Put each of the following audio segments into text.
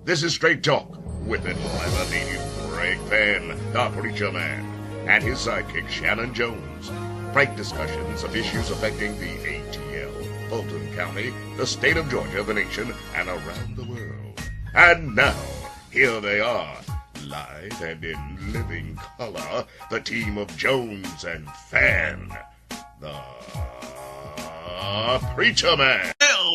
This is Straight Talk with it clever native Greg Penn, the Preacher Man, and his sidekick Shannon Jones. Frank discussions of issues affecting the ATL, Fulton County, the state of Georgia, the nation, and around the world. And now, here they are, live and in living color, the team of Jones and Fan, the Preacher Man.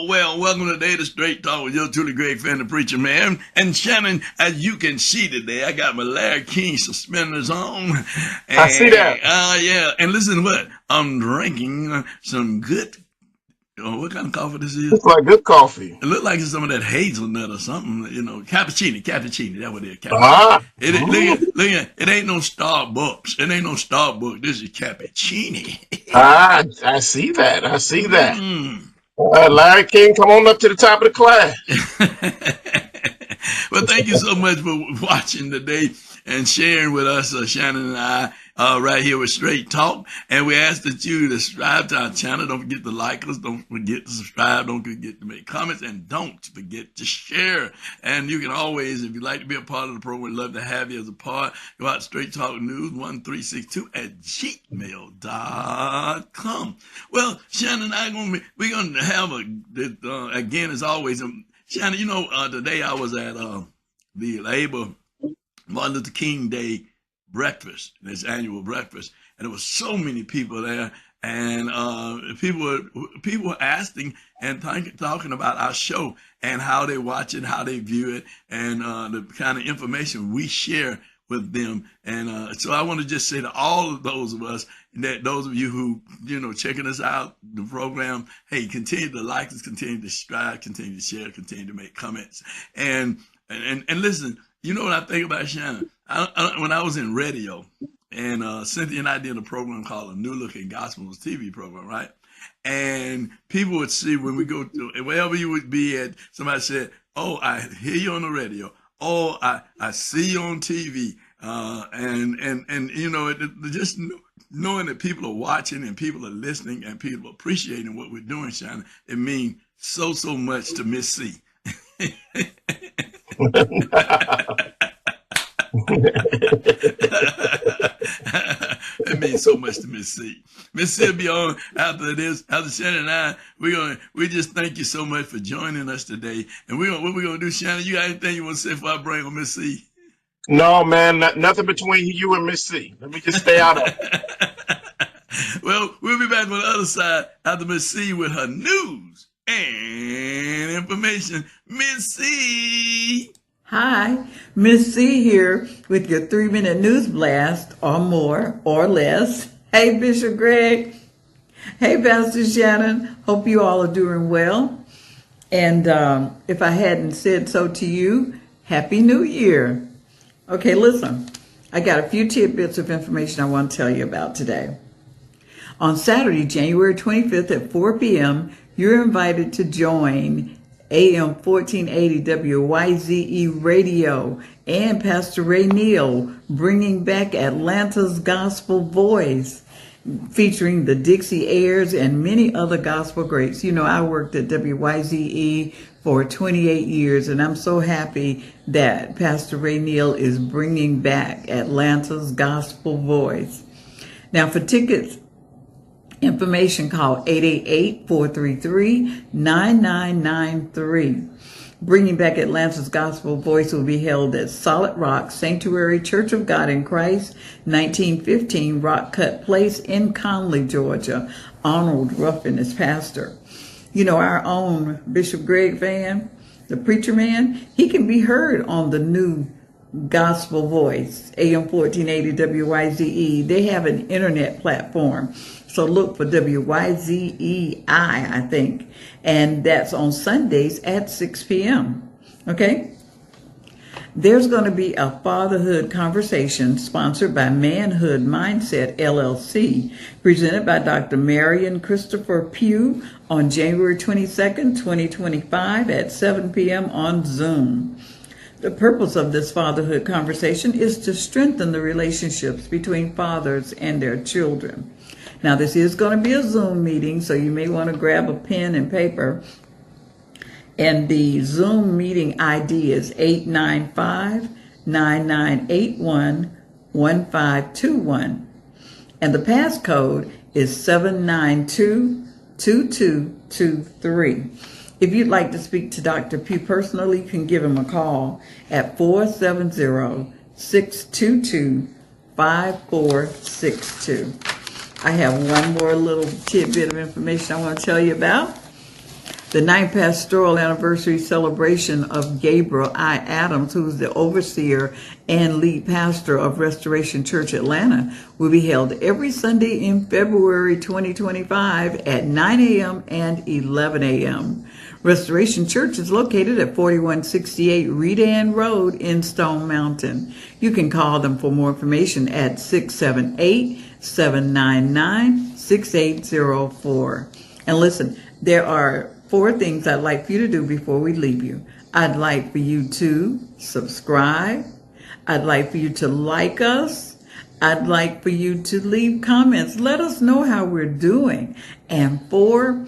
Well, welcome today to Straight Talk with your truly great friend, the Preacher Man. And Shannon, as you can see today, I got my Larry King suspenders on. And, I see that. Yeah. And listen to what? I'm drinking some good, what kind of coffee this is? It's like good coffee. It looked like it's some of that hazelnut or something, cappuccino, that's what it is. Ah. Look at, it ain't no Starbucks. It ain't no Starbucks. This is cappuccino. I see that. Larry King, come on up to the top of the class. Well, thank you so much for watching today and sharing with us, Shannon and I, right here with Straight Talk. And we ask that you subscribe to our channel. Don't forget to like us. Don't forget to subscribe. Don't forget to make comments. And don't forget to share. And you can always, if you'd like to be a part of the program, we'd love to have you as a part. Go out to Straight Talk News 1362@gmail.com. Well, Shannon and I we're going to have again, as always, Shannon, today I was at the Martin Luther King Day breakfast, this annual breakfast, and there was so many people there, and people were asking and talking about our show and how they watch it, how they view it, and the kind of information we share with them. And so I want to just say to all of those of us, that those of you who checking us out, the program, hey, continue to like us, continue to subscribe, continue to share, continue to make comments, and listen. You know what I think about, Shannon? When I was in radio, and Cynthia and I did a program called A New Look at Gospels TV program, right? And people would see when we go to wherever you would be at, somebody said, "Oh, I hear you on the radio. Oh, I see you on TV." Just knowing that people are watching and people are listening and people are appreciating what we're doing, Shannon, it means so much to Miss C. It means so much to Miss C. Miss C will be on after this. After Shannon and I, we just thank you so much for joining us today. And what we're gonna do, Shannon? You got anything you want to say before I bring on Miss C? No, man, nothing between you and Miss C. Let me just stay out of it. Well, we'll be back on the other side after Miss C with her news and information. Miss C. Hi, Miss C here with your 3-minute news blast, or more or less. Hey, Bishop Greg. Hey, Pastor Shannon. Hope you all are doing well. And if I hadn't said so to you, Happy New Year. Okay, listen, I got a few tidbits of information I want to tell you about today. On Saturday, January 25th at 4 p.m., you're invited to join AM 1480 WYZE Radio and Pastor Ray Neal bringing back Atlanta's Gospel Voice, featuring the Dixie Airs and many other gospel greats. I worked at WYZE for 28 years, and I'm so happy that Pastor Ray Neal is bringing back Atlanta's Gospel Voice. Now, for tickets, information, call 888-433-9993. Bringing back Atlanta's Gospel Voice will be held at Solid Rock Sanctuary Church of God in Christ, 1915 Rock Cut Place in Conley, Georgia. Arnold Ruffin is pastor. Our own Bishop Greg Van, the Preacher Man, he can be heard on the new Gospel Voice, AM 1480 WYZE. They have an internet platform. So look for WYZEI, I think. And that's on Sundays at 6 p.m. Okay? There's going to be a fatherhood conversation sponsored by Manhood Mindset, LLC, presented by Dr. Marion Christopher Pugh on January 22nd, 2025 at 7 p.m. on Zoom. The purpose of this fatherhood conversation is to strengthen the relationships between fathers and their children. Now, this is going to be a Zoom meeting, so you may want to grab a pen and paper And the Zoom meeting ID is 895-9981-1521. And the passcode is 792-2223. If you'd like to speak to Dr. Pugh personally, you can give him a call at 470-622-5462. I have one more little tidbit of information I want to tell you about. The 9th pastoral anniversary celebration of Gabriel I. Adams, who is the overseer and lead pastor of Restoration Church Atlanta, will be held every Sunday in February 2025 at 9 a.m. and 11 a.m. Restoration Church is located at 4168 Redan Road in Stone Mountain. You can call them for more information at 678-799-6804. And listen, there are 4 things I'd like for you to do before we leave you. I'd like for you to subscribe. I'd like for you to like us. I'd like for you to leave comments. Let us know how we're doing. And 4,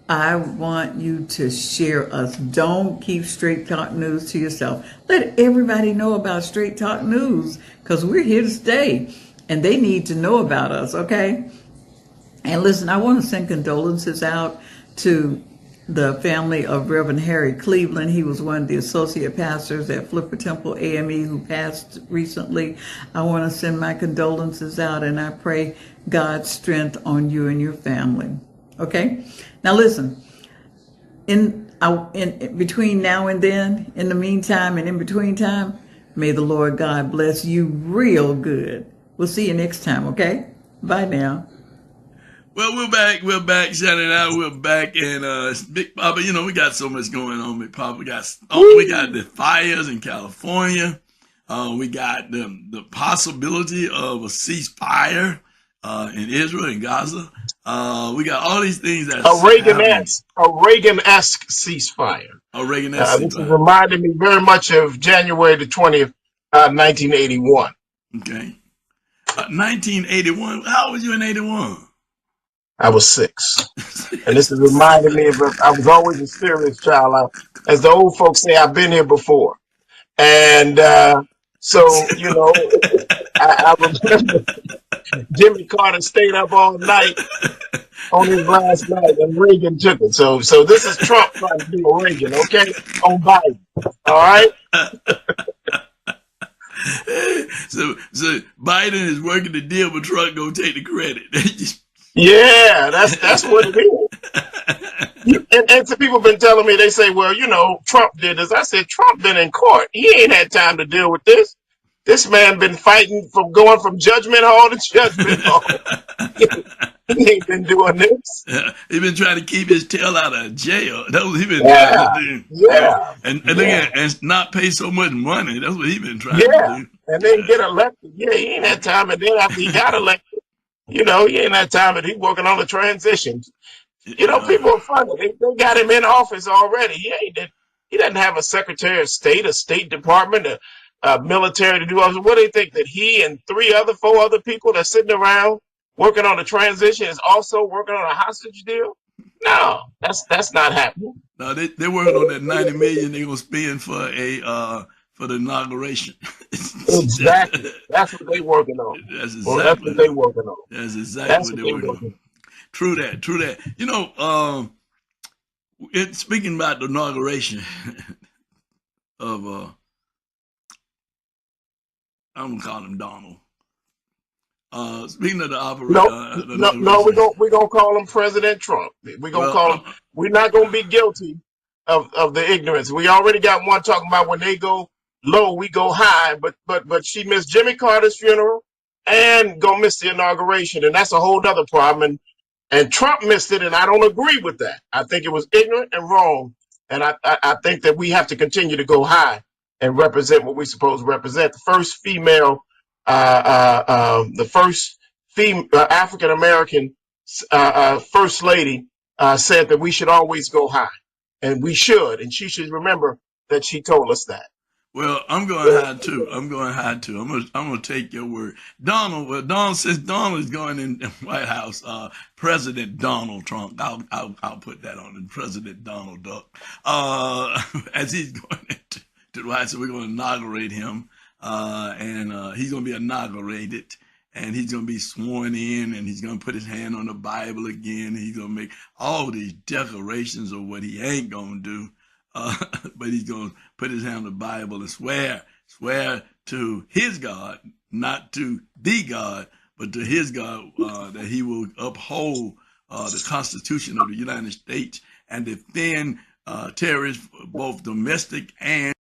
I want you to share us. Don't keep Straight Talk News to yourself. Let everybody know about Straight Talk News, because we're here to stay and they need to know about us, okay? And listen, I want to send condolences out to the family of Reverend Harry Cleveland. He was one of the associate pastors at Flipper Temple AME who passed recently. I want to send my condolences out, and I pray God's strength on you and your family. Okay? Now listen, in between now and then, in the meantime and in between time, may the Lord God bless you real good. We'll see you next time, okay? Bye now. Well, we're back, Shannon and I, we're back, and Big Papa, you know, we got so much going on, Big Papa. We got the fires in California. We got the possibility of a ceasefire in Israel and Gaza. We got all these things that a Reagan-esque ceasefire. A Reagan-esque This ceasefire. reminded me very much of January the 20th, 1981. Okay. 1981. How old was you in 81? I was 6. And this is reminding me of, I was always a serious child. As the old folks say, I've been here before. And so, you know, I remember Jimmy Carter stayed up all night on his last night and Reagan took it. So this is Trump trying to do a Reagan, okay? On Biden. All right? So Biden is working the deal, but Trump gonna take the credit. Yeah, that's what it is. And some people been telling me, they say, well, you know, Trump did this. I said, Trump been in court. He ain't had time to deal with this. This man been fighting from going from judgment hall to judgment hall. He ain't been doing this. He been trying to keep his tail out of jail. That's what he been Yeah, trying to do. yeah, And yeah. look at, and not pay so much money. That's what he been trying Yeah, to do. and then get elected. Yeah, he ain't had time. And then after he got elected, you know, he ain't had time, and he working on the transition. You know, people are funny. They got him in office already. He doesn't have a Secretary of State, a State Department, a military to do all this. What do they think, that he and 4 other people that's sitting around working on the transition is also working on a hostage deal? No, that's not happening. No, they working on that $90 million they gonna spend for the inauguration. Exactly. That's what they working on. That's exactly, Well, that's what they working on. That's exactly That's what what they're they working working on. True that. You know, speaking about the inauguration of I'm gonna call him Donald. Speaking of the operator, No, we're gonna call him President Trump. We're gonna call him. We're not gonna be guilty of the ignorance. We already got one talking about when they go low, we go high. But she missed Jimmy Carter's funeral and gonna miss the inauguration, and that's a whole other problem. And Trump missed it, and I don't agree with that. I think it was ignorant and wrong, and I think that we have to continue to go high and represent what we're supposed to represent. The first female, African American first lady said that we should always go high, and we should, and she should remember that she told us that. Well, I'm going high too. I'm going high too. I'm gonna take your word, Donald. Well, Donald, since Donald is going in the White House, President Donald Trump. I'll put that on it, President Donald Duck. As he's going into to the White House, so we're going to inaugurate him, and he's going to be inaugurated, and he's going to be sworn in, and he's going to put his hand on the Bible again. And he's going to make all these declarations of what he ain't going to do. But he's going to put his hand on the Bible and swear to his God, not to the God, but to his God, that he will uphold the Constitution of the United States and defend terrorists, both domestic and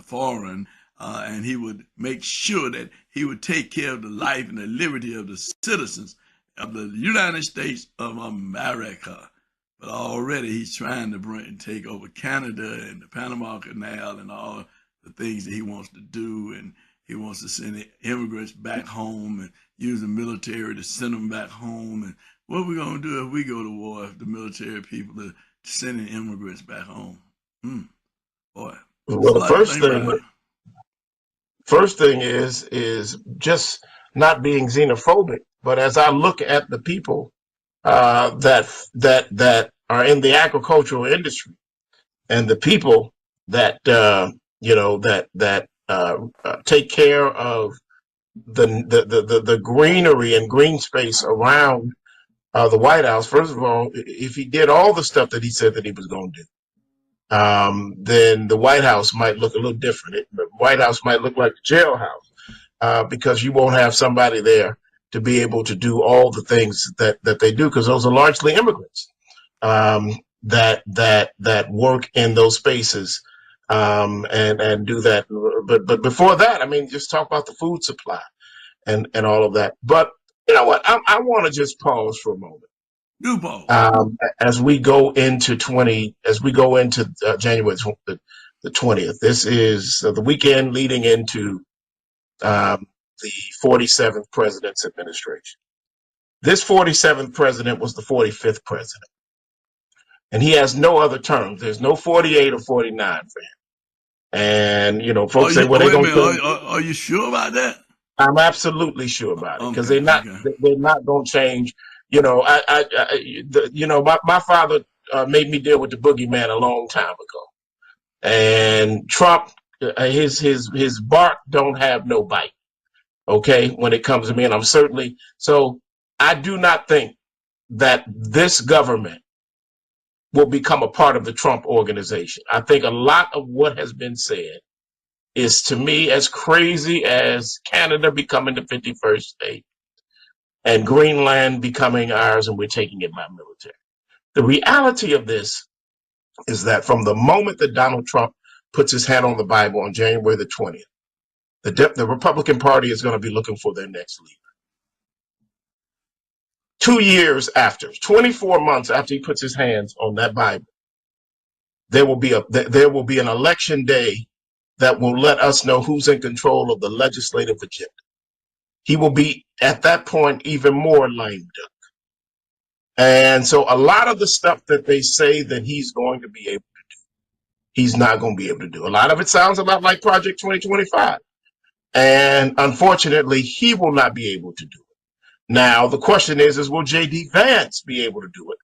foreign. And he would make sure that he would take care of the life and the liberty of the citizens of the United States of America. But already he's trying to take over Canada and the Panama Canal and all the things that he wants to do. And he wants to send immigrants back home and use the military to send them back home. And what are we going to do if we go to war, if the military people are sending immigrants back home? Boy. Well, the first thing is just not being xenophobic. But as I look at the people that are in the agricultural industry, and the people that take care of the greenery and green space around the White House. First of all, if he did all the stuff that he said that he was going to do, then the White House might look a little different. The White House might look like the jailhouse, because you won't have somebody there to be able to do all the things that they do, because those are largely immigrants that work in those spaces and do that. But before that, I mean, just talk about the food supply and all of that. But you know what? I want to just pause for a moment. Do pause. As we go into January the 20th. This is the weekend leading into the 47th president's administration. This 47th president was the 45th president. And he has no other terms. There's no 48 or 49 for him. And, you know, folks say, well, they're going to... Are you sure about that? I'm absolutely sure about it, because they're not going to change. You know, my father made me deal with the boogeyman a long time ago. And Trump, his bark don't have no bite. Okay, when it comes to me, and so I do not think that this government will become a part of the Trump organization. I think a lot of what has been said is, to me, as crazy as Canada becoming the 51st state and Greenland becoming ours and we're taking it by military. The reality of this is that from the moment that Donald Trump puts his hand on the Bible on January the 20th, the Republican Party is going to be looking for their next leader. 2 years after, 24 months after he puts his hands on that Bible, there will be an election day that will let us know who's in control of the legislative agenda. He will be, at that point, even more lame duck. And so a lot of the stuff that they say that he's going to be able to do, he's not going to be able to do. A lot of it sounds a lot like Project 2025. And unfortunately, he will not be able to do it. Now, the question is will J.D. Vance be able to do it?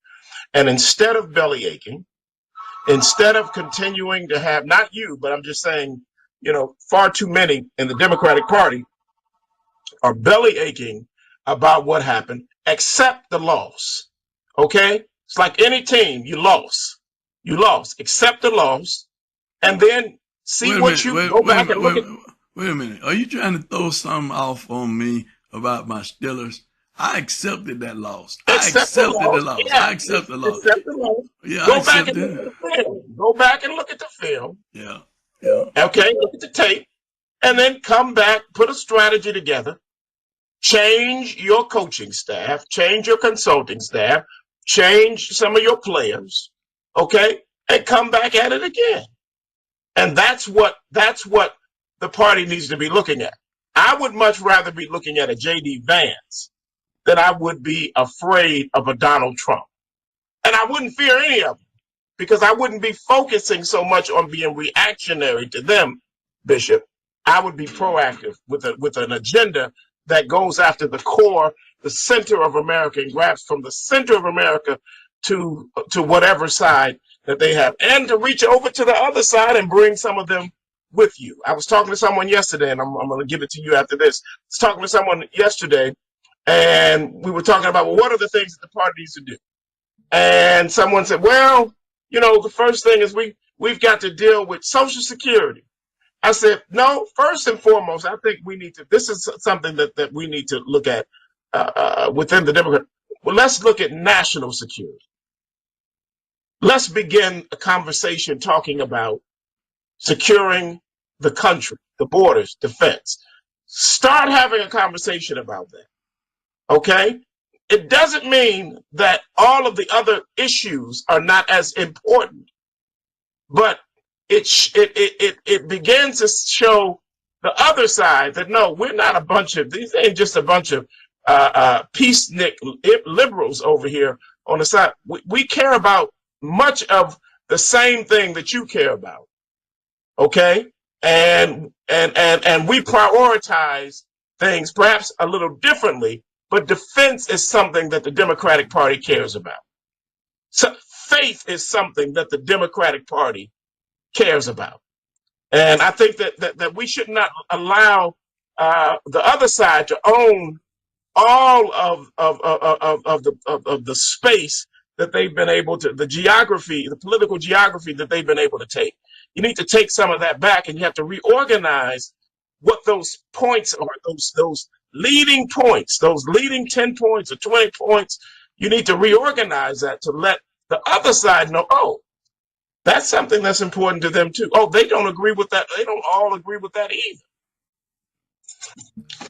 And instead of belly aching, instead of continuing to have, not you, but I'm just saying, you know, far too many in the Democratic Party are belly aching about what happened, accept the loss. Okay? It's like any team, you lost, accept the loss, and then see what you go back and look at. Wait a minute. Are you trying to throw something off on me about my Steelers? I accepted that loss. I accepted the loss. Yeah. I accept the loss. Accept the loss. Yeah, Go back and look at the film. Go back and look at the film. Yeah. Okay, look at the tape. And then come back, put a strategy together, change your coaching staff, change your consulting staff, change some of your players, okay, and come back at it again. And that's what the party needs to be looking at. I would much rather be looking at a J.D. Vance than I would be afraid of a Donald Trump. And I wouldn't fear any of them, because I wouldn't be focusing so much on being reactionary to them, Bishop, I would be proactive with an agenda that goes after the core, the center of America, and grabs from the center of America to whatever side that they have, and to reach over to the other side and bring some of them with you. I was talking to someone yesterday, and I'm going to give it to you after this. I was talking to someone yesterday, and we were talking about, well, what are the things that the party needs to do? And someone said, well, you know, the first thing is we've got to deal with Social Security. I said, no, first and foremost, I think we need to, this is something that we need to look at within the Democrat. Well, let's look at national security. Let's begin a conversation talking about securing the country, the borders, defense. Start having a conversation about that. Okay? It doesn't mean that all of the other issues are not as important, but it begins to show the other side that no, we're not a bunch of, these ain't just a bunch of peacenik liberals over here on the side. We care about much of the same thing that you care about. Okay? And we prioritize things perhaps a little differently, but defense is something that the Democratic Party cares about. So faith is something that the Democratic Party cares about. And I think that we should not allow the other side to own all of the space that they've been able to, the geography, the political geography that they've been able to take. You need to take some of that back, and you have to reorganize what those points are, those leading points, those leading 10 points or 20 points. You need to reorganize that to let the other side know, oh, that's something that's important to them too. Oh, they don't agree with that. They don't all agree with that either.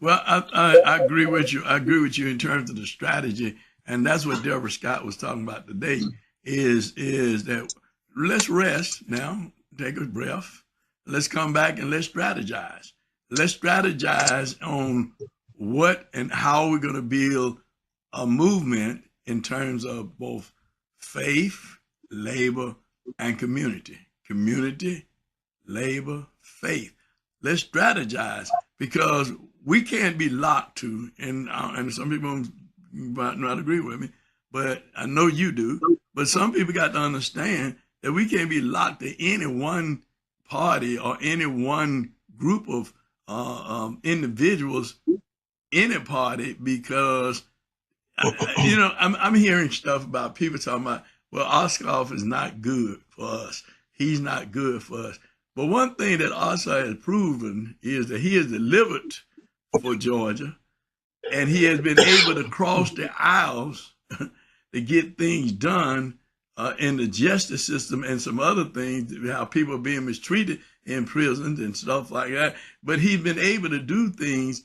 Well, I agree with you. I agree with you in terms of the strategy, and that's what Deborah Scott was talking about today. Is that let's rest now, take a breath. Let's come back and let's strategize. Let's strategize on what and how we're going to build a movement in terms of both faith, labor, and community. Community, labor, faith. Let's strategize, because we can't be locked to, and some people might not agree with me, but I know you do, but some people got to understand that we can't be locked to any one party or any one group of individuals in a party, because you know, I'm hearing stuff about people talking about, well, Ossoff is not good for us. He's not good for us. But one thing that Ossoff has proven is that he has delivered for Georgia, and he has been able to cross the aisles to get things done in the justice system and some other things, how people are being mistreated in prisons and stuff like that. But he's been able to do things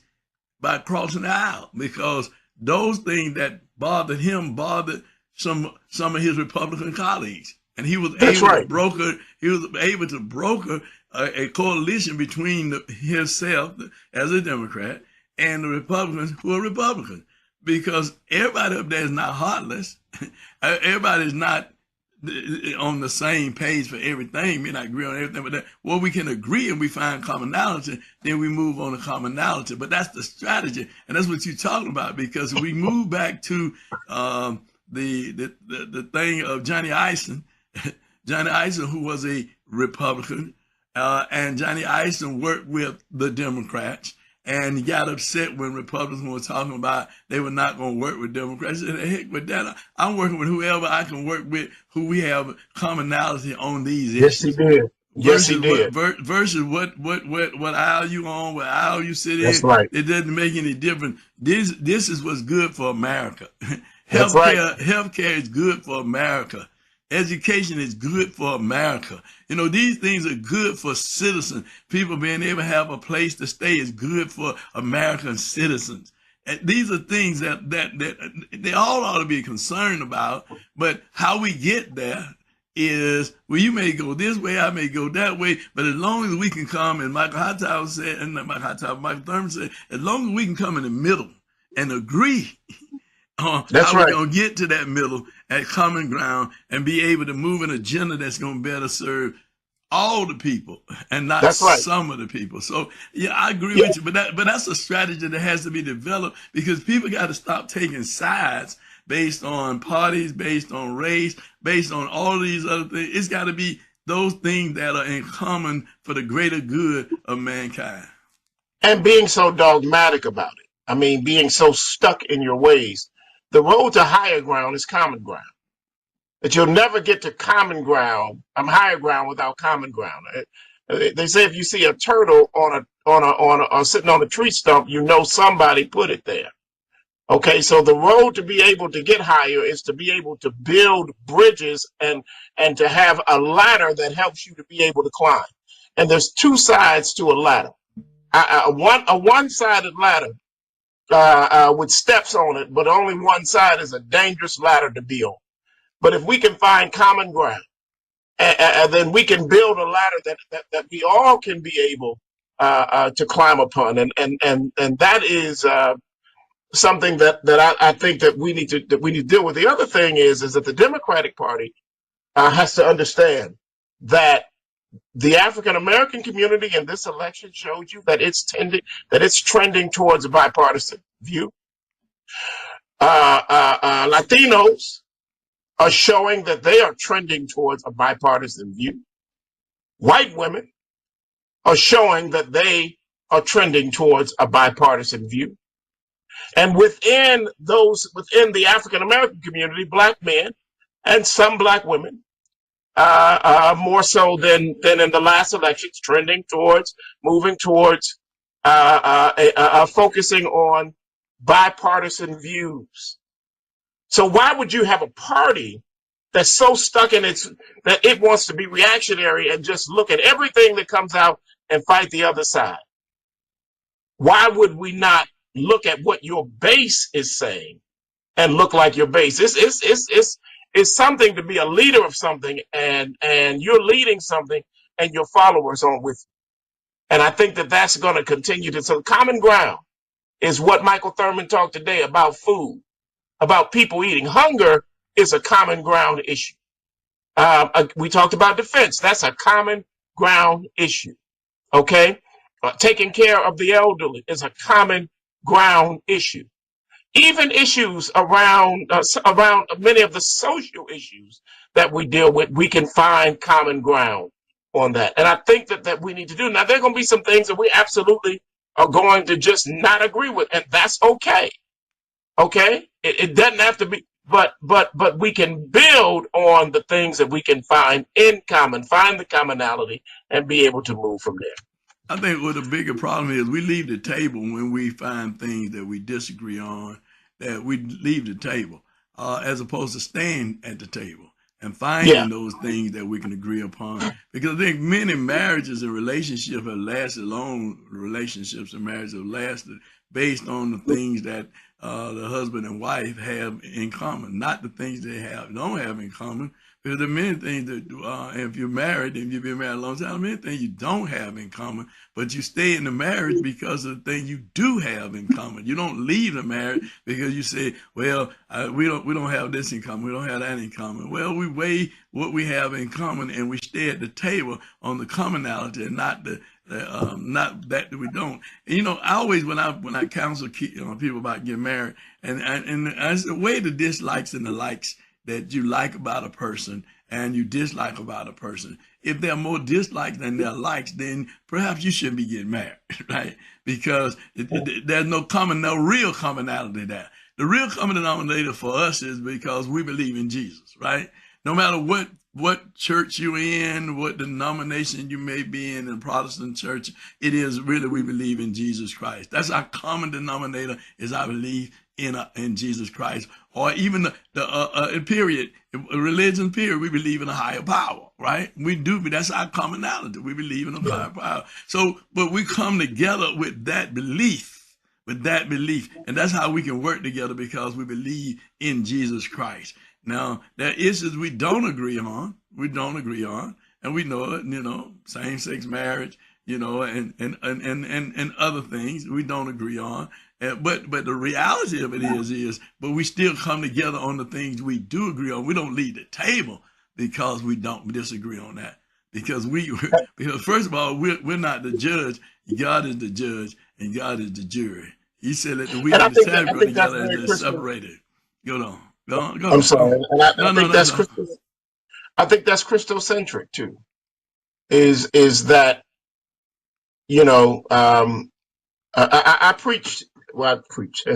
by crossing the aisle, because those things that bothered him bothered some of his Republican colleagues, and he was able to broker a coalition between himself as a Democrat and the Republicans who are Republicans, because everybody up there is not heartless. Everybody's not on the same page for everything. We not agree on everything, but well, we can agree and we find commonality, then we move on to commonality. But that's the strategy, and that's what you're talking about, because we move back to the thing of Johnny Eisen. Johnny Eisen, who was a Republican, and Johnny Eisen worked with the Democrats, and he got upset when Republicans were talking about they were not going to work with Democrats. He said, heck with that. I'm working with whoever I can work with, who we have commonality on these issues. Yes, he did. Yes, he did. Versus what aisle you on, what aisle you sit in. That's right. It doesn't make any difference. This is what's good for America. That's right. Healthcare is good for America. Education is good for America. You know, these things are good for citizens. People being able to have a place to stay is good for American citizens. And these are things that they all ought to be concerned about. But how we get there is, well, you may go this way, I may go that way, but as long as we can come, and Michael Thurman said, as long as we can come in the middle and agree on That's how right. we're going to get to that middle at common ground and be able to move an agenda that's going to better serve all the people and not That's right. some of the people. So yeah, I agree Yeah. with you, but that's a strategy that has to be developed because people got to stop taking sides based on parties, based on race, based on all these other things. It's got to be those things that are in common for the greater good of mankind. And being so dogmatic about it. I mean, being so stuck in your ways. The road to higher ground is common ground. That you'll never get to common ground. I'm higher ground without common ground. They say if you see a turtle sitting on a tree stump, you know somebody put it there. Okay, so the road to be able to get higher is to be able to build bridges and to have a ladder that helps you to be able to climb. And there's two sides to a ladder. A one-sided ladder with steps on it, but only one side is a dangerous ladder to be on. But if we can find common ground, then we can build a ladder that we all can be able to climb upon, and that is something that I think that we need to deal with. The other thing is that the Democratic Party has to understand that the African American community in this election showed you that it's trending towards a bipartisan view. Latinos are showing that they are trending towards a bipartisan view. White women are showing that they are trending towards a bipartisan view. And within the African American community, black men and some black women, more so than in the last elections, moving towards focusing on bipartisan views. So why would you have a party that's so stuck in that it wants to be reactionary and just look at everything that comes out and fight the other side? Why would we not look at what your base is saying and look like your base? It's something to be a leader of something and you're leading something and your followers aren't with you. And I think that that's going to continue to. So common ground is what Michael Thurman talked today about food, about people eating. Hunger is a common ground issue. We talked about defense. That's a common ground issue. Okay. Taking care of the elderly is a common ground issue. Even issues around many of the social issues that we deal with, we can find common ground on that. And I think that we need to do. Now, there are going to be some things that we absolutely are going to just not agree with, and that's okay. Okay? It doesn't have to be, but we can build on the things that we can find in common, find the commonality, and be able to move from there. I think what the bigger problem is, we leave the table when we find things that we disagree on, that we leave the table, as opposed to staying at the table and finding those things that we can agree upon. Because I think many marriages and relationships have lasted long, relationships and marriages have lasted based on the things that the husband and wife have in common, not the things they don't have in common. Because there are many things that, if you're married and you've been married a long time, many things you don't have in common, but you stay in the marriage because of the things you do have in common. You don't leave the marriage because you say, well, we don't have this in common, we don't have that in common. Well, we weigh what we have in common and we stay at the table on the commonality and not not that we don't. And, I always when I counsel people about getting married, and I weigh the dislikes and the likes that you like about a person and you dislike about a person. If there are more dislikes than there are likes, then perhaps you shouldn't be getting married, right? Because there's no real commonality there. The real common denominator for us is because we believe in Jesus, right? No matter what church you're in, what denomination you may be in the Protestant church, it is really we believe in Jesus Christ. That's our common denominator, is I believe in Jesus Christ, or even the period, religion period, we believe in a higher power, right? We do, but that's our commonality. We believe in a higher power. So, but we come together with that belief, and that's how we can work together, because we believe in Jesus Christ. Now, there are issues we don't agree on, and we know it, same-sex marriage, and other things we don't agree on. But the reality of it but we still come together on the things we do agree on. We don't leave the table because we don't disagree on that. because because first of all, we're not the judge. God is the judge, and God is the jury. He said, "Let the wheat And and the chaff I grow think that's together and very just crystal. separate it." Go on, go on, go I'm on, go sorry, on. and I No, no, think no, that's no. crystal. I think that's Christocentric too. Is that, you know, I preached. Well, I preached.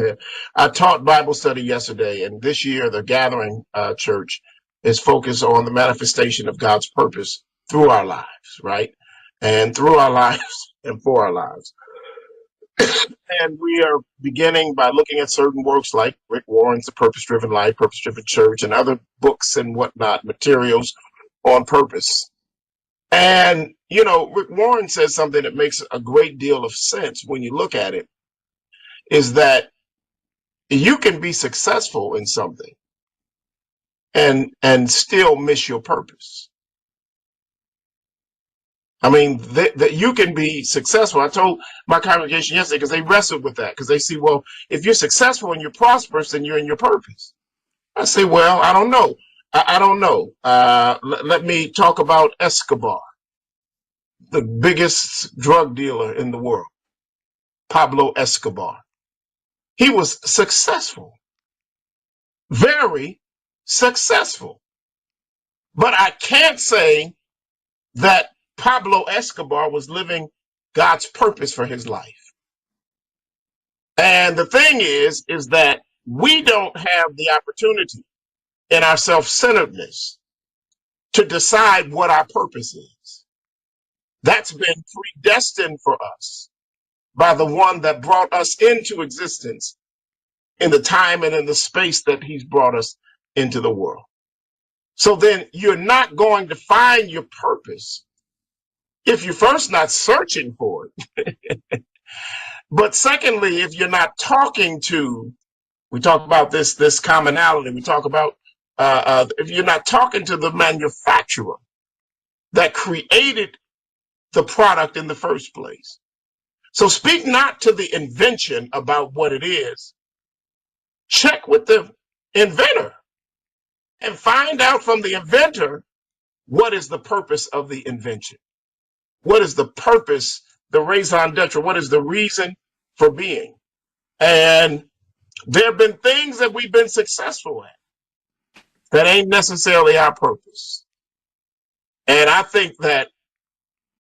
I taught Bible study yesterday, and this year the Gathering Church is focused on the manifestation of God's purpose through our lives, right? And through our lives and for our lives. And we are beginning by looking at certain works like Rick Warren's The Purpose Driven Life, Purpose Driven Church, and other books and whatnot, materials on purpose. And, you know, Rick Warren says something that makes a great deal of sense when you look at it, is that you can be successful in something and still miss your purpose. I mean, that you can be successful. I told my congregation yesterday, because they wrestled with that, because they see, well, if you're successful and you're prosperous, then you're in your purpose. I say, well, I don't know. I don't know. Let me talk about Escobar, the biggest drug dealer in the world, Pablo Escobar. He was successful, very successful. But I can't say that Pablo Escobar was living God's purpose for his life. And the thing is that we don't have the opportunity in our self-centeredness to decide what our purpose is. That's been predestined for us by the one that brought us into existence in the time and in the space that he's brought us into the world. So then you're not going to find your purpose if you're first not searching for it. But secondly, if you're not talking to, we talk about this commonality, we talk about if you're not talking to the manufacturer that created the product in the first place. So speak not to the invention about what it is. Check with the inventor and find out from the inventor what is the purpose of the invention. What is the purpose, the raison d'etre? What is the reason for being? And there have been things that we've been successful at that ain't necessarily our purpose. And I think that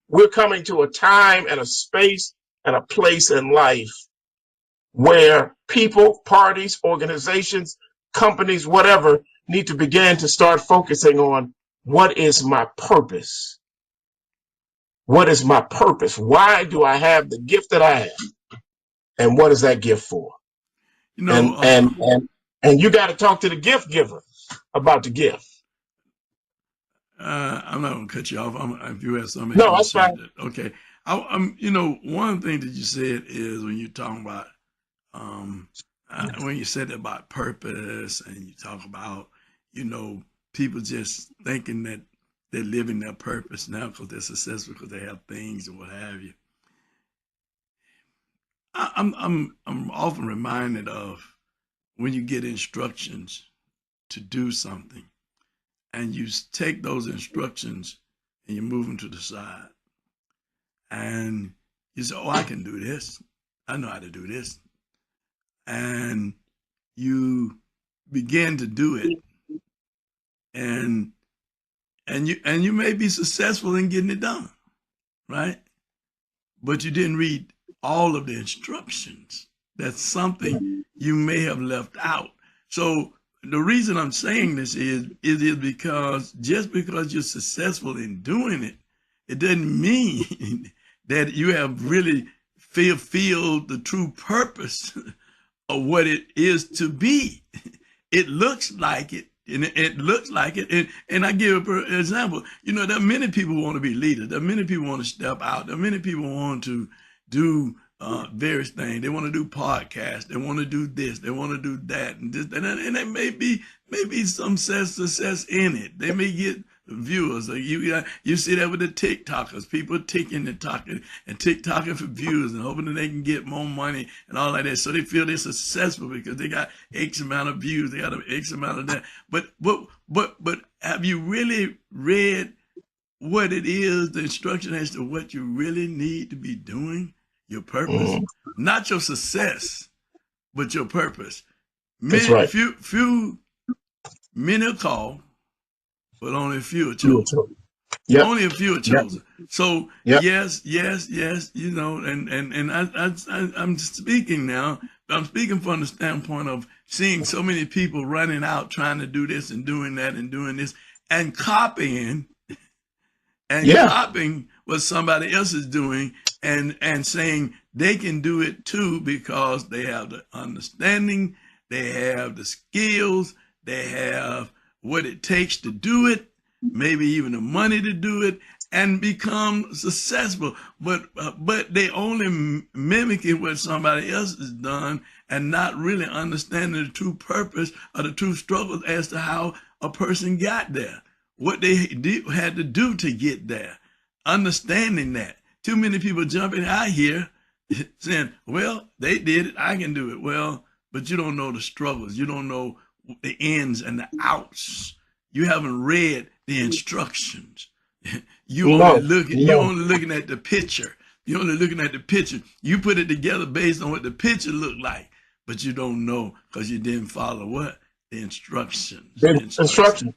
we're coming to a time and a space and a place in life where people, parties, organizations, companies, whatever, need to begin to start focusing on what is my purpose? What is my purpose? Why do I have the gift that I have? And what is that gift for? You know, And you got to talk to the gift giver about the gift. I'm not gonna cut you off. If you have something No, you that's say fine. that, okay. You know, one thing that you said is when you're talking about when you said about purpose and you talk about, you know, people just thinking that they're living their purpose now because they're successful because they have things and what have you. I'm often reminded of when you get instructions to do something and you take those instructions and you move them to the side and you say, oh, I can do this. I know how to do this. And you begin to do it, and you may be successful in getting it done, right? But you didn't read all of the instructions. That's something you may have left out. So the reason I'm saying this is because just because you're successful in doing it, it doesn't mean that you have really fulfilled the true purpose of what it is to be. It looks like it, and it looks like it. And I give an example. You know, there are many people who want to be leaders. There are many people who want to step out. There are many people who want to do various things. They want to do podcasts. They want to do this. They want to do that, and this, and there may be some success in it. They may get viewers. Like you see that with the TikTokers, people ticking and talking and TikToking for views and hoping that they can get more money and all like that. So they feel they're successful because they got X amount of views, they got X amount of that. But have you really read what it is, the instruction as to what you really need to be doing, your purpose, Mhm. not your success, but your purpose. That's Many, right. many are called, but only a few are You were chosen. told. Yep. Only a few are Yep. chosen. So Yep. yes, you know, and I'm speaking now. I'm speaking from the standpoint of seeing so many people running out trying to do this and doing that and doing this and Yeah. copying what somebody else is doing and saying they can do it too because they have the understanding, they have the skills, they have what it takes to do it, maybe even the money to do it, and become successful. But they only mimicking what somebody else has done and not really understanding the true purpose or the true struggle as to how a person got there, what they had to do to get there. Understanding that. Too many people jumping out here saying, well, they did it, I can do it. Well, but you don't know the struggles. You don't know the ins and the outs. You haven't read the instructions. No. You're No. only looking at the picture. You're only looking at the picture. You put it together based on what the picture looked like, but you don't know because you didn't follow what? The instructions. The The instructions. instruction.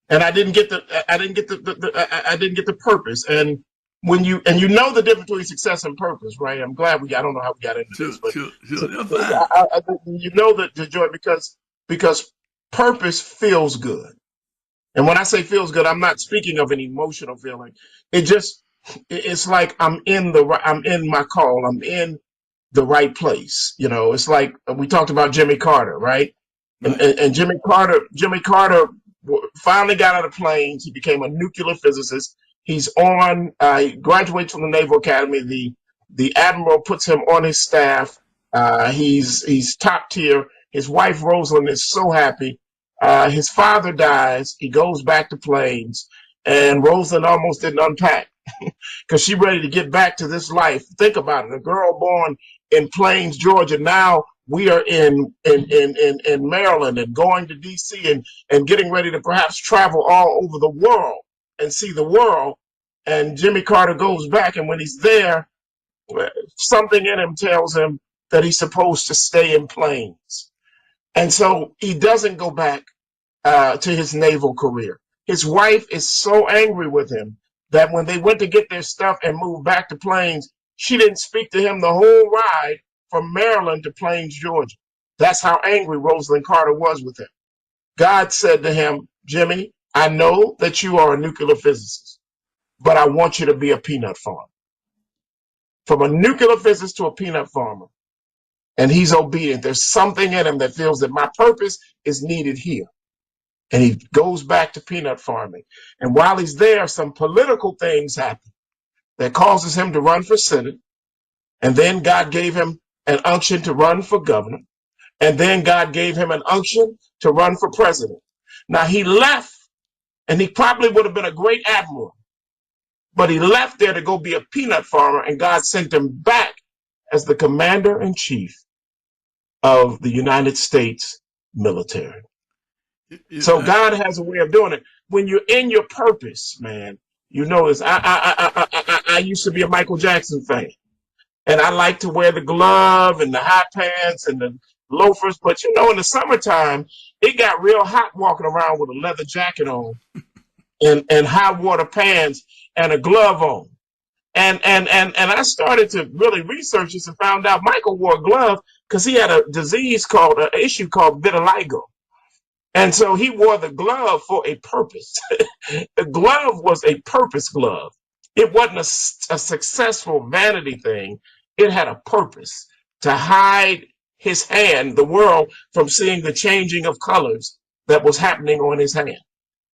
And I didn't get the purpose. And when you know the difference between success and purpose, right? I'm glad I don't know how we got into Sure, this, but sure, so, sure. They're fine. you know that the joy because purpose feels good. And when I say feels good, I'm not speaking of an emotional feeling. It just it's like I'm in my call. I'm in the right place. You know, it's like we talked about Jimmy Carter, right? Right. And Jimmy Carter finally got out of planes. He became a nuclear physicist. He graduates from the Naval Academy. The admiral puts him on his staff. He's top tier. His wife Rosalind is so happy. His father dies. He goes back to planes, and Rosalind almost didn't unpack because she's ready to get back to this life. Think about it. A girl born in Plains, Georgia. Now we are in Maryland and going to DC and getting ready to perhaps travel all over the world and see the world. And Jimmy Carter goes back, and when he's there, something in him tells him that he's supposed to stay in Plains. And so he doesn't go back to his naval career. His wife is so angry with him that when they went to get their stuff and move back to Plains, she didn't speak to him the whole ride from Maryland to Plains, Georgia. That's how angry Rosalind Carter was with him. God said to him, Jimmy, I know that you are a nuclear physicist, but I want you to be a peanut farmer. From a nuclear physicist to a peanut farmer. And he's obedient. There's something in him that feels that my purpose is needed here. And he goes back to peanut farming. And while he's there, some political things happen that causes him to run for Senate. And then God gave him an unction to run for governor. And then God gave him an unction to run for president. Now he left, and he probably would have been a great admiral, but he left there to go be a peanut farmer, and God sent him back as the commander in chief of the United States military. So God has a way of doing it. When you're in your purpose, man, you know this. I used to be a Michael Jackson fan, and I like to wear the glove and the hot pants and the loafers. But you know, in the summertime, it got real hot walking around with a leather jacket on and high water pants and a glove on. And I started to really research this and found out Michael wore a glove because he had an issue called vitiligo. And so he wore the glove for a purpose. The glove was a purpose glove. It wasn't a successful vanity thing. It had a purpose to hide his hand, the world, from seeing the changing of colors that was happening on his hand.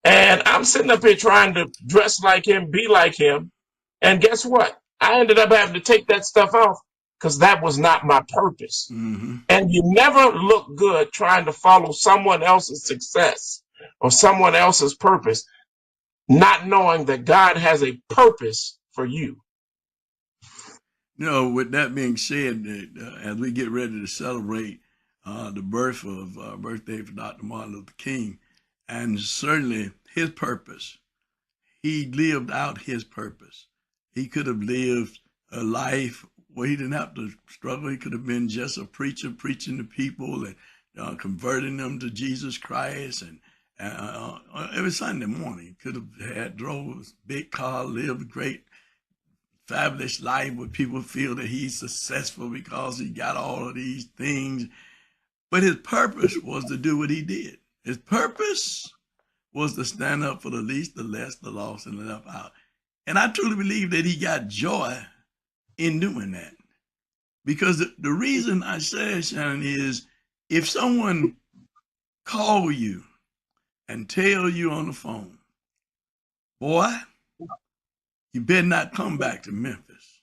And I'm sitting up here trying to dress like him, be like him. And guess what? I ended up having to take that stuff off because that was not my purpose. Mm-hmm. And you never look good trying to follow someone else's success or someone else's purpose, not knowing that God has a purpose for you. You know, with that being said, as we get ready to celebrate the birthday for Dr. Martin Luther King, and certainly his purpose, he lived out his purpose. He could have lived a life where he didn't have to struggle. He could have been just a preacher preaching to people and converting them to Jesus Christ. And every Sunday morning, he could have drove a big car, lived a great, fabulous life where people feel that he's successful because he got all of these things. But his purpose was to do what he did. His purpose was to stand up for the least, the less, the lost, and the left out. And I truly believe that he got joy in doing that. Because the reason I say, Shannon, is if someone call you and tell you on the phone, boy, you better not come back to Memphis.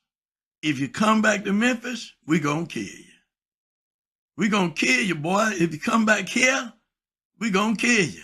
If you come back to Memphis, we're going to kill you. We're going to kill you, boy. If you come back here, we're going to kill you.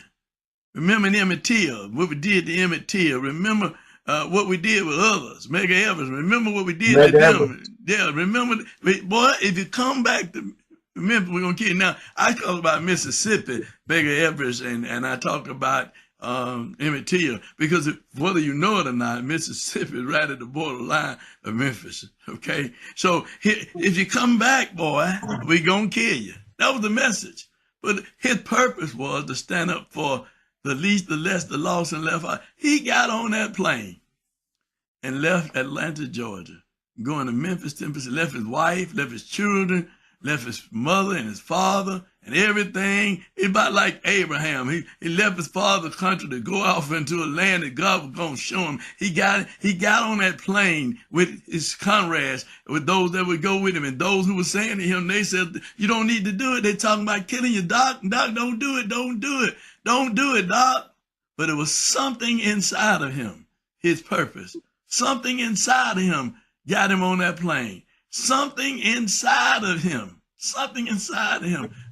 Remember Emmett Till, what we did to Emmett Till. Remember what we did with others, Medgar Evers. Remember what we did to them. Yeah, remember, boy, if you come back to Memphis, we're going to kill you. Now, I talked about Mississippi, Medgar Evers, and I talked about Emmett Till, because whether you know it or not, Mississippi is right at the borderline of Memphis, okay? So if you come back, boy, we're going to kill you. That was the message. But his purpose was to stand up for the least, the less, the lost, and left out. He got on that plane and left Atlanta, Georgia, going to Memphis, Tennessee, left his wife, left his children, left his mother and his father and everything. It's about like Abraham. He left his father's country to go off into a land that God was going to show him. He got on that plane with his comrades, with those that would go with him, and those who were saying to him, they said, you don't need to do it. They're talking about killing you, Doc. Doc, don't do it. Don't do it. Don't do it, Doc. But it was something inside of him, his purpose. Something inside of him got him on that plane. Something inside of him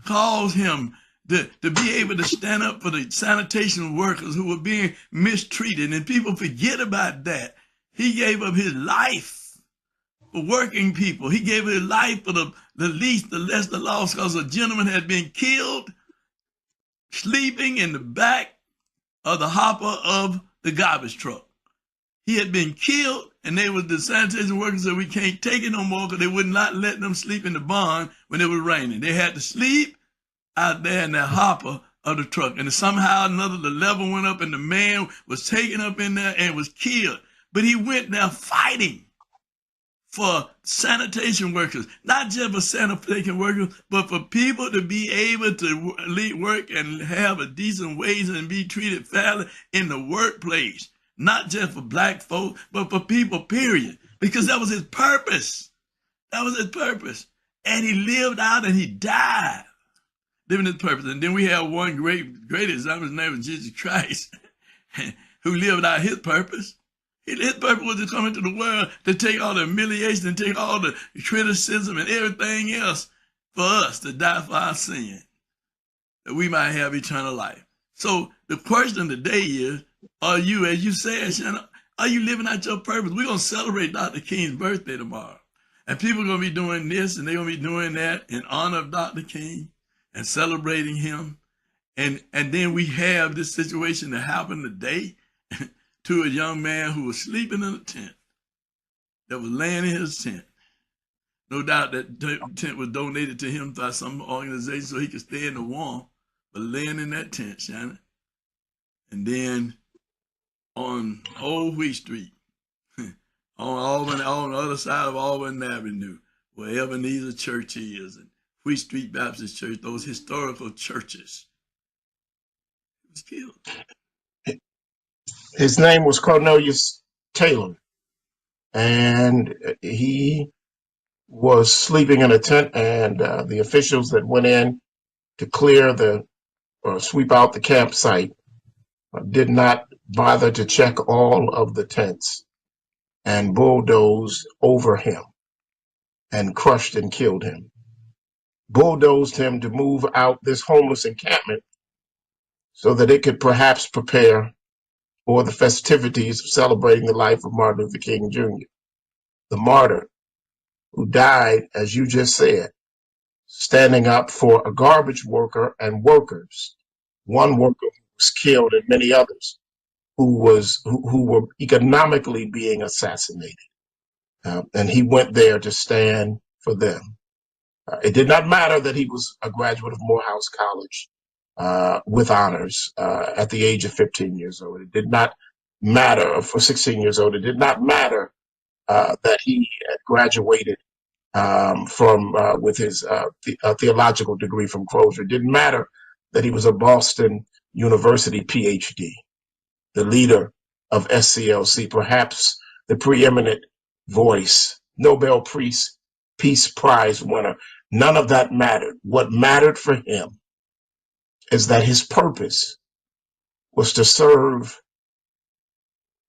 caused him to be able to stand up for the sanitation workers who were being mistreated. And people forget about that. He gave up his life for working people. He gave his life for the least, the less, the lost, because a gentleman had been killed sleeping in the back of the hopper of the garbage truck. He had been killed, and the sanitation workers said, we can't take it no more, because they would not let them sleep in the barn when it was raining. They had to sleep out there in that hopper of the truck. And somehow or another, the level went up, and the man was taken up in there and was killed. But he went there fighting for sanitation workers, not just for sanitation workers, but for people to be able to work and have a decent wage and be treated fairly in the workplace. Not just for black folk, but for people, period. Because that was his purpose. That was his purpose. And he lived out and he died living his purpose. And then we have one great example. His name was Jesus Christ, who lived out his purpose. His purpose was to come into the world to take all the humiliation and take all the criticism and everything else for us, to die for our sin, that we might have eternal life. So the question today is, are you, as you said, Shannon, are you living out your purpose? We're going to celebrate Dr. King's birthday tomorrow. And people are going to be doing this and they're going to be doing that in honor of Dr. King and celebrating him. And then we have this situation that happened today to a young man who was sleeping in a tent, that was laying in his tent. No doubt that tent was donated to him by some organization so he could stay in the warmth, but laying in that tent, Shannon. And then on Old Wheat Street, on the other side of Auburn Avenue, where Ebenezer Church is, and Wheat Street Baptist Church, those historical churches, he was killed. His name was Cornelius Taylor, and he was sleeping in a tent, and the officials that went in to clear or sweep out the campsite did not bother to check all of the tents and bulldozed over him and crushed and killed him. Bulldozed him to move out this homeless encampment so that it could perhaps prepare for the festivities of celebrating the life of Martin Luther King Jr., the martyr who died, as you just said, standing up for a garbage worker and workers. One worker was killed and many others who were economically being assassinated. And he went there to stand for them. It did not matter that he was a graduate of Morehouse College with honors at the age of 15 years old. It did not matter for 16 years old. It did not matter that he had graduated with his theological degree from Crozer. It didn't matter that he was a Boston University PhD, the leader of SCLC, perhaps the preeminent voice, Nobel Peace Prize winner. None of that mattered. What mattered for him is that his purpose was to serve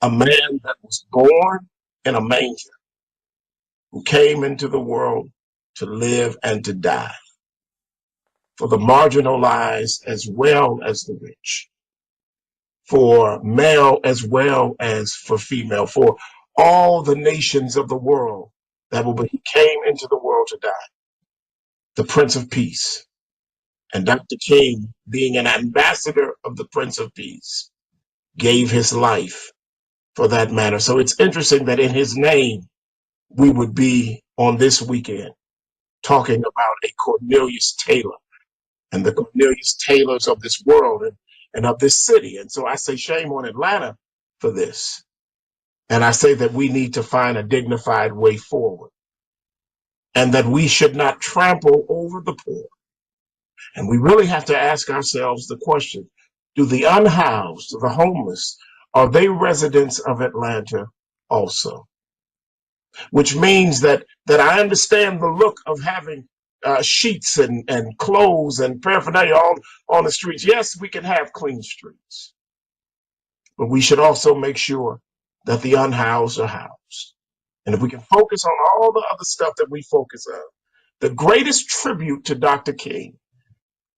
a man that was born in a manger, who came into the world to live and to die for the marginalized as well as the rich, for male as well as for female, for all the nations of the world he came into the world to die. The Prince of Peace. And Dr. King, being an ambassador of the Prince of Peace, gave his life for that matter. So it's interesting that in his name, we would be on this weekend talking about a Cornelius Taylor and the Cornelius Taylors of this world and of this city. And so I say shame on Atlanta for this. And I say that we need to find a dignified way forward, and that we should not trample over the poor. And we really have to ask ourselves the question, do the unhoused, the homeless, are they residents of Atlanta also? Which means that I understand the look of having sheets and clothes and paraphernalia on the streets. Yes, we can have clean streets, but we should also make sure that the unhoused are housed. And if we can focus on all the other stuff that we focus on, the greatest tribute to Dr. King,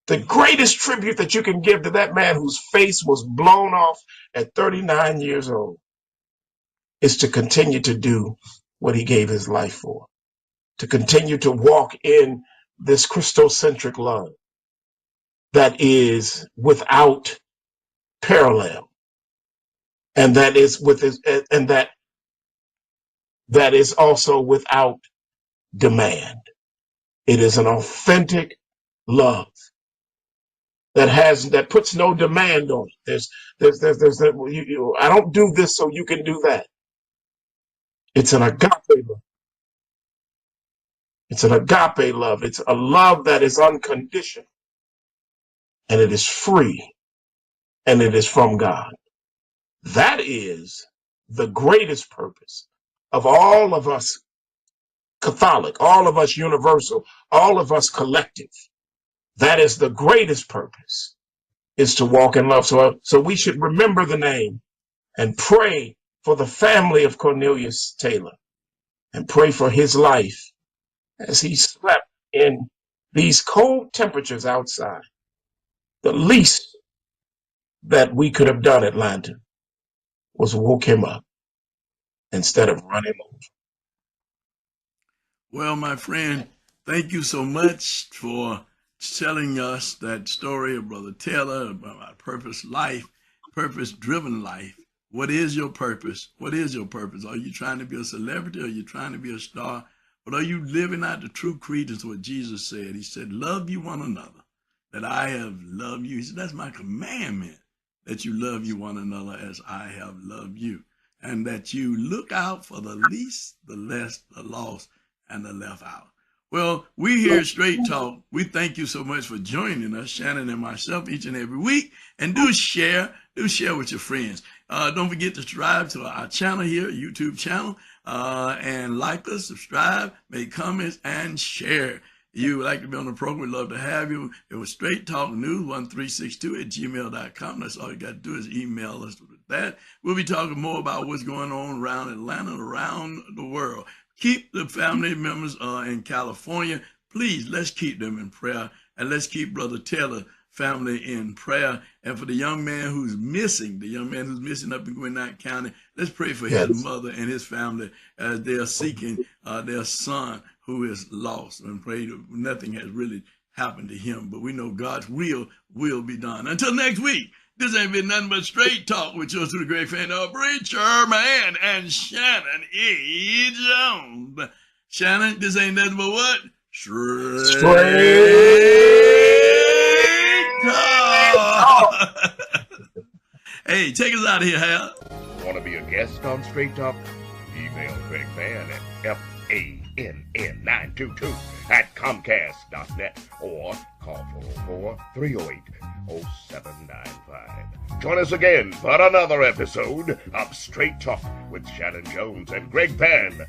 the greatest tribute that you can give to that man whose face was blown off at 39 years old, is to continue to do what he gave his life for, to continue to walk in this Christocentric love that is without parallel, and that is that is also without demand. It is an authentic love that puts no demand on it. I don't do this so you can do that. It's an agape love. It's an agape love. It's a love that is unconditional, and it is free, and it is from God. That is the greatest purpose of all of us Catholic, all of us universal, all of us collective. That is the greatest purpose, is to walk in love. So we should remember the name and pray for the family of Cornelius Taylor, and pray for his life as he slept in these cold temperatures outside. The least that we could have done, Atlanta, was woke him up instead of run him over. Well, my friend, thank you so much for telling us that story of Brother Taylor about our purpose life, purpose-driven life. What is your purpose? What is your purpose? Are you trying to be a celebrity? Are you trying to be a star? But are you living out the true credence of what Jesus said? He said, love you one another, that I have loved you. He said, that's my commandment, that you love you one another as I have loved you. And that you look out for the least, the less, the lost, and the left out. Well, we here at Straight Talk, we thank you so much for joining us, Shannon and myself, each and every week. And do share with your friends. Don't forget to subscribe to our channel here, YouTube channel, and like us, subscribe, make comments, and share. You would like to be on the program, we'd love to have you. It was Straight Talk News 1362@gmail.com. That's all you got to do is email us with that. We'll be talking more about what's going on around Atlanta and around the world. Keep the family members in California. Please, let's keep them in prayer, and let's keep Brother Taylor family in prayer. And for the young man who's missing, up in Gwinnett County, let's pray for his mother and his family as they are seeking their son who is lost, and pray that nothing has really happened to him. But we know God's will be done. Until next week, This ain't been nothing but straight talk with yours through the great fan of Preacher Man and Shannon E. Jones. Shannon, this ain't nothing but what? Straight talk. Hey, take us out of here, Hal. Want to be a guest on Straight Talk? Email Greg Fan at FANN922@Comcast.net or call 404-308-0795. Join us again for another episode of Straight Talk with Shannon Jones and Greg Pan.